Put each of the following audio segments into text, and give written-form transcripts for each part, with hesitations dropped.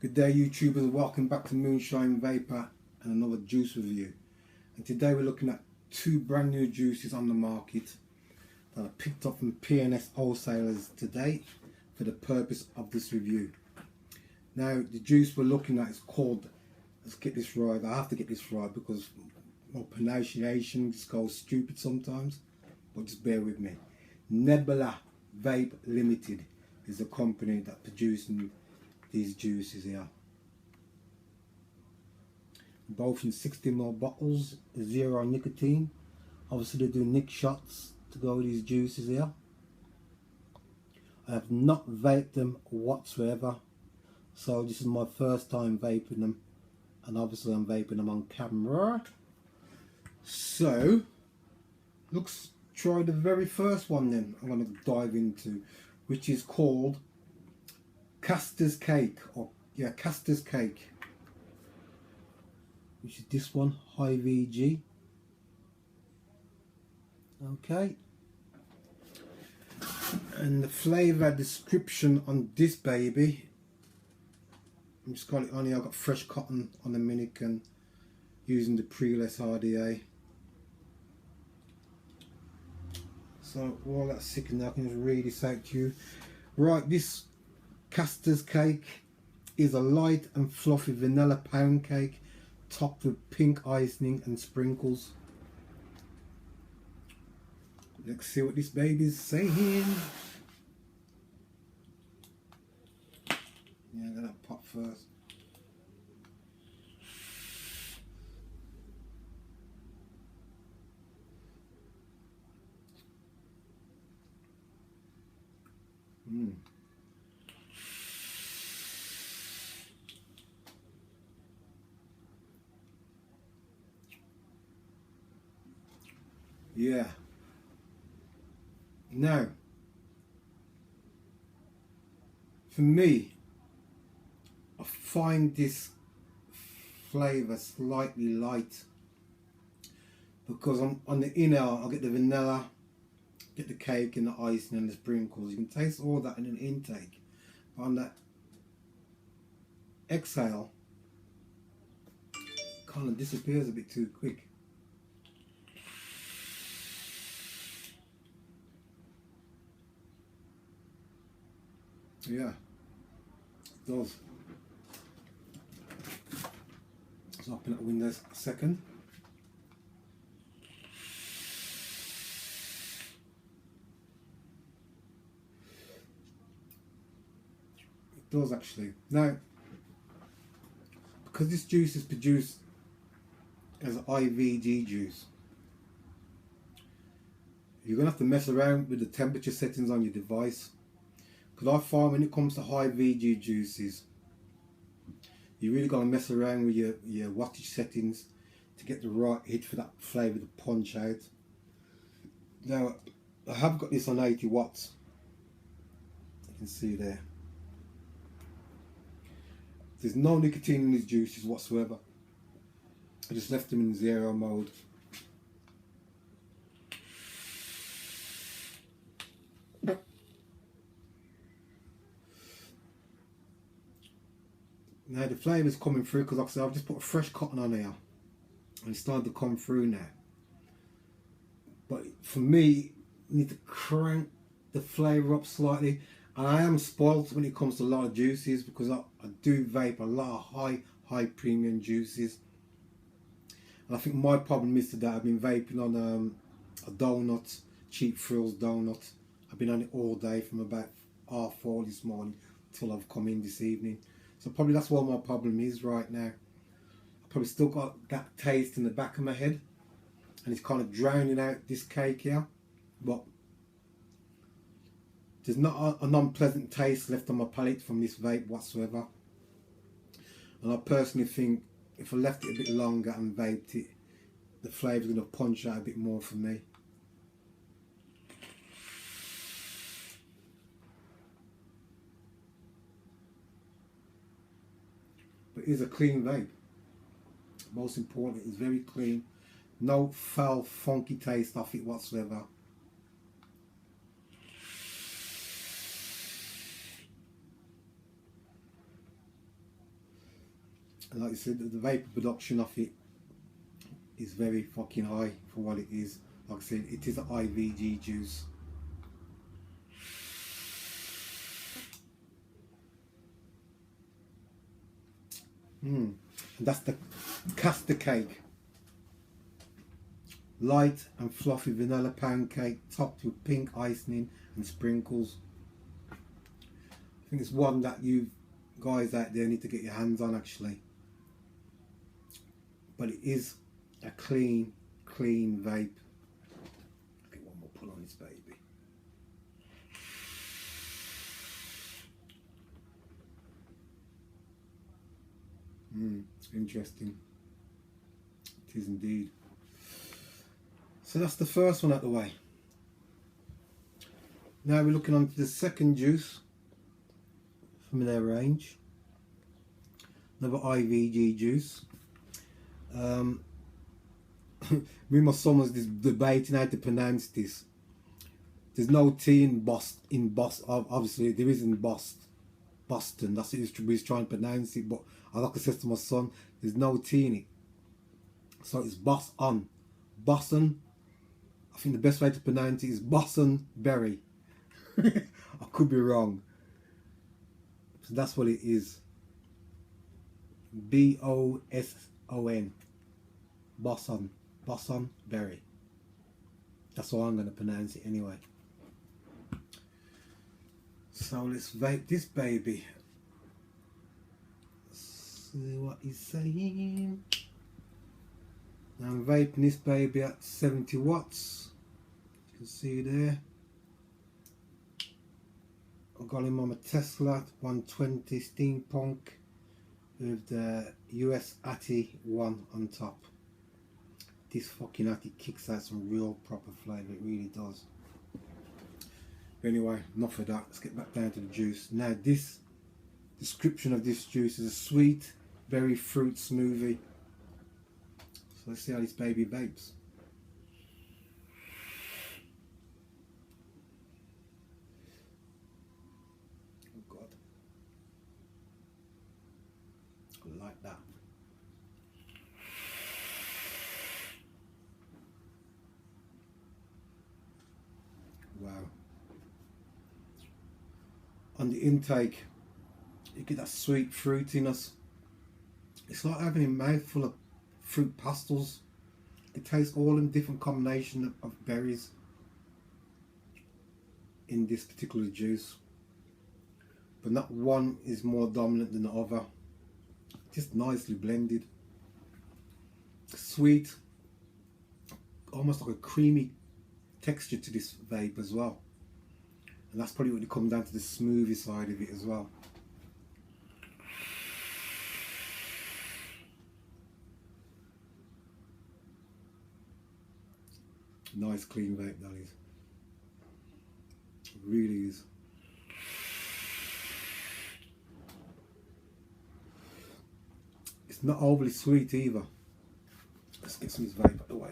Good day YouTubers, welcome back to Moonshine, Vaper and another juice review. And today we're looking at two brand new juices on the market that I picked up from P&S wholesalers today for the purpose of this review. Now the juice we're looking at is called, let's get this right, I have to get this right because my pronunciation just goes stupid sometimes, but just bear with me. Nebula Vape Limited is the company that producing these juices here. Both in 60ml bottles, zero nicotine. Obviously they do nic shots to go with these juices here. I have not vaped them whatsoever, so this is my first time vaping them, and obviously I'm vaping them on camera. So let's try the very first one then I'm going to dive into, which is called Castors cake, or yeah, Castors cake, which is this one, high VG. Okay, and the flavour description on this baby, I'm just got it on here. I've got fresh cotton on the Dominican using the pre-less RDA. So all that sick and I can just read this out to you. Right, this Castors cake is a light and fluffy vanilla pound cake topped with pink icing and sprinkles. Let's see what this baby's saying. Yeah, I'm gonna pop first. Yeah. Now, for me, I find this flavour slightly light because on the inner I'll get the vanilla, get the cake and the icing and the sprinkles. You can taste all that in an intake, but on that exhale, it kind of disappears a bit too quick. Yeah, it does. So open up Windows a second. It does actually. Now, because this juice is produced as IVG juice, you're going to have to mess around with the temperature settings on your device. Because I find when it comes to high VG juices, you really got to mess around with your wattage settings to get the right hit for that flavour to punch out. Now, I have got this on 80 watts. You can see there. There's no nicotine in these juices whatsoever. I just left them in zero mode. Now the flavour's coming through because like I said, I've just put fresh cotton on here and it's starting to come through now. But for me, you need to crank the flavour up slightly. And I am spoiled when it comes to a lot of juices because I do vape a lot of high premium juices. And I think my problem is today I've been vaping on a donut, Cheap Thrills donut. I've been on it all day from about 4:30 this morning till I've come in this evening. So probably that's what my problem is right now. I probably still got that taste in the back of my head and it's kind of drowning out this cake here. But there's not an unpleasant taste left on my palate from this vape whatsoever. And I personally think if I left it a bit longer and vaped it, the flavour's going to punch out a bit more for me. But it is a clean vape. Most important, it's very clean. No foul, funky taste off it whatsoever. And like I said, the vapor production of it is very fucking high for what it is. Like I said, it is an IVG juice. And that's the Castor cake. Light and fluffy vanilla pancake topped with pink icing and sprinkles. I think it's one that you guys out there need to get your hands on actually. But it is a clean vape. I'll get one more pull on this baby. Interesting. It is indeed. So that's the first one out the way. Now we're looking on to the second juice from their range. Another IVG juice. Me and my son was debating how to pronounce this. There's no T in Boston. Obviously there is in Boston. That's what he's trying to pronounce it. But like I said to my son, there's no T in it. So it's Boson. Boson. I think the best way to pronounce it is Boson berry. I could be wrong. So that's what it is. B-O-S-O-N. Boson. Boson berry. That's how I'm going to pronounce it anyway. So let's vape this baby. See what he's saying. I'm vaping this baby at 70 watts. You can see there. I've got him on my Tesla 120 steampunk with the US Atty one on top. This fucking Atty kicks out some real proper flavour, it really does. But anyway, enough of that, let's get back down to the juice. Now this description of this juice is a sweet berry fruit smoothie. So let's see how this baby vapes. Oh God. I like that. Wow. On the intake, you get that sweet fruitiness. It's like having a mouthful of fruit pastels. It tastes all in different combination of berries in this particular juice, but not one is more dominant than the other. Just nicely blended. Sweet, almost like a creamy texture to this vape as well, and that's probably what it comes down to, the smoothie side of it as well. Nice clean vape that is. It really is. It's not overly sweet either. Let's get some of this vape out of the way.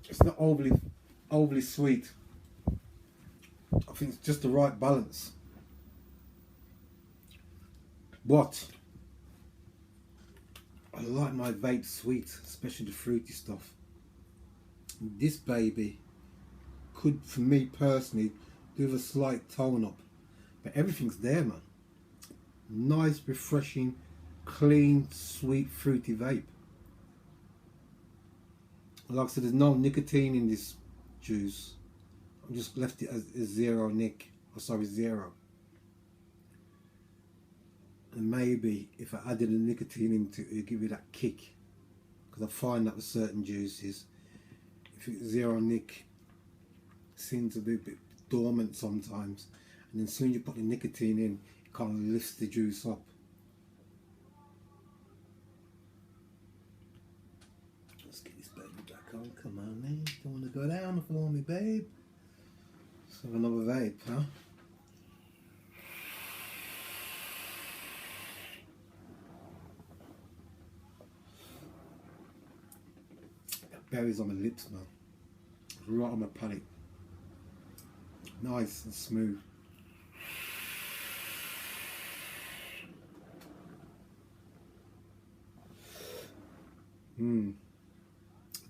It's not overly sweet. I think it's just the right balance. But I like my vape sweet, especially the fruity stuff. This baby could, for me personally, do with a slight tone up, but everything's there, man. Nice, refreshing, clean, sweet, fruity vape. Like I said, there's no nicotine in this juice. I just left it as zero zero. And maybe if I added the nicotine into it, it'd give you that kick. Because I find that with certain juices, if it's zero nic, it seems to be a bit dormant sometimes. And then as soon as you put the nicotine in, it kind of lifts the juice up. Let's get this baby back on. Come on, man. Don't want to go down for me, babe. Let's have another vape, huh? Berries on my lips, man. Right on my palate. Nice and smooth. I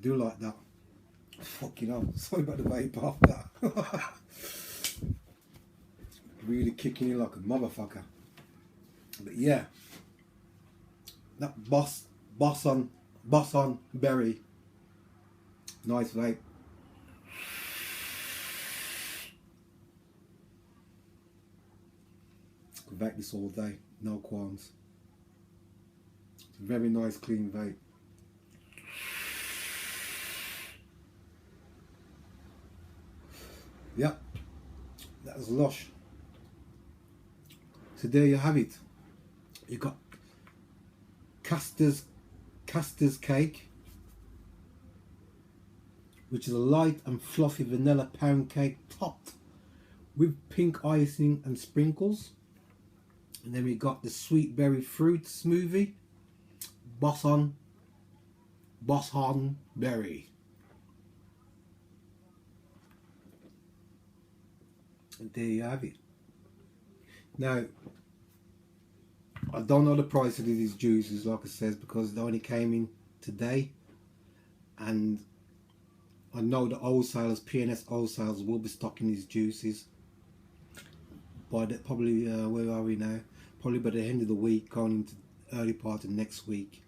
do like that. Fucking hell. Sorry about the vape after that. Really kicking in like a motherfucker. But yeah, that Boson berry, nice vape. Could vape this all day, no qualms. It's a very nice clean vape. Yep, that was lush. So there you have it. You got Castors cake, which is a light and fluffy vanilla pound cake topped with pink icing and sprinkles. And then we got the sweet berry fruit smoothie, Boson berry. And there you have it. Now, I don't know the price of these juices, like I says, because they only came in today, and I know the wholesalers, P&S wholesalers, will be stocking these juices by the, probably where are we now? Probably by the end of the week, going into the early part of next week.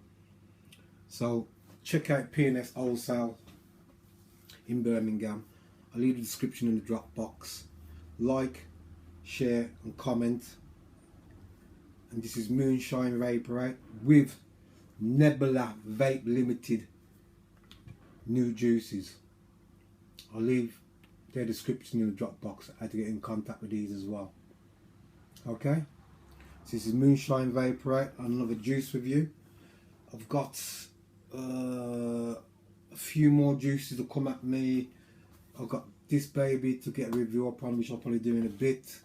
So check out P&S wholesale in Birmingham. I'll leave the description in the drop box. Like, share and comment. And this is Moonshine Vaper with Nebula Vape Limited new juices. I'll leave their description in the drop box how to get in contact with these as well. Okay, so this is Moonshine Vaper, another juice review. I've got a few more juices to come at me. I've got this baby to get a review upon, which I'll probably do in a bit.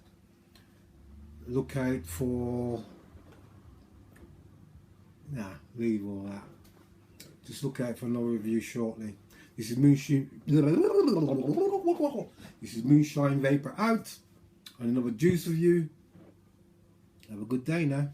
Look out for, leave all that. Just look out for another review shortly. This is Moonshine. This is Moonshine Vaper out, and another juice review. Have a good day now.